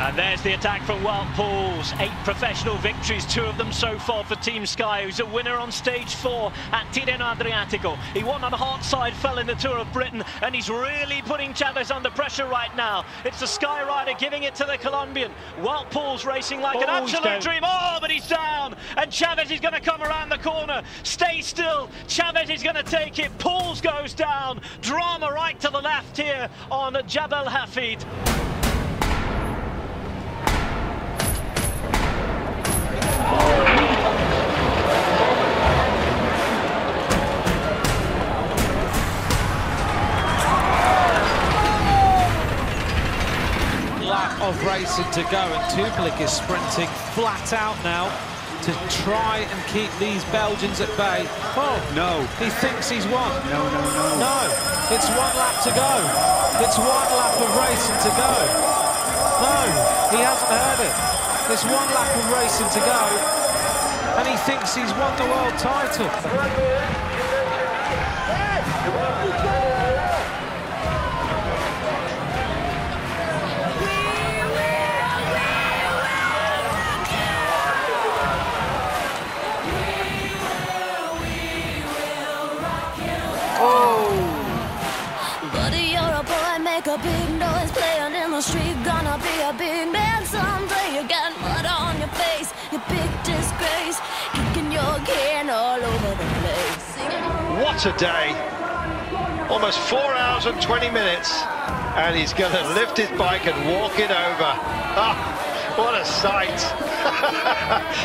And there's the attack from Wout Poels. 8 professional victories, 2 of them so far for Team Sky, who's a winner on stage 4 at Tirreno Adriatico. He won on the hard side, fell in the Tour of Britain, and he's really putting Chavez under pressure right now. It's the Sky rider giving it to the Colombian. Wout Poels racing like an absolute dream. Oh, but he's down, and Chavez is going to come around the corner. Stay still, Chavez is going to take it. Poels goes down. Drama right to the left here on Jabal Hafid. Of racing to go, and Tublik is sprinting flat out now to try and keep these Belgians at bay. Oh no, he thinks he's won. No, it's 1 lap to go. It's 1 lap of racing to go. No, he hasn't heard it. It's 1 lap of racing to go, and he thinks he's won the world title. Buddy, you're a boy, make a big noise, playing in the street, gonna be a big man someday. You got mud on your face, you big disgrace, kicking your can all over the place. What a day! Almost 4 hours and 20 minutes, and he's going to lift his bike and walk it over. Ah, what a sight!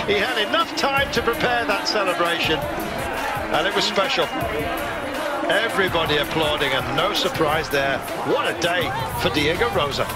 He had enough time to prepare that celebration, and it was special. Everybody applauding, and no surprise there. What a day for Diego Rosa.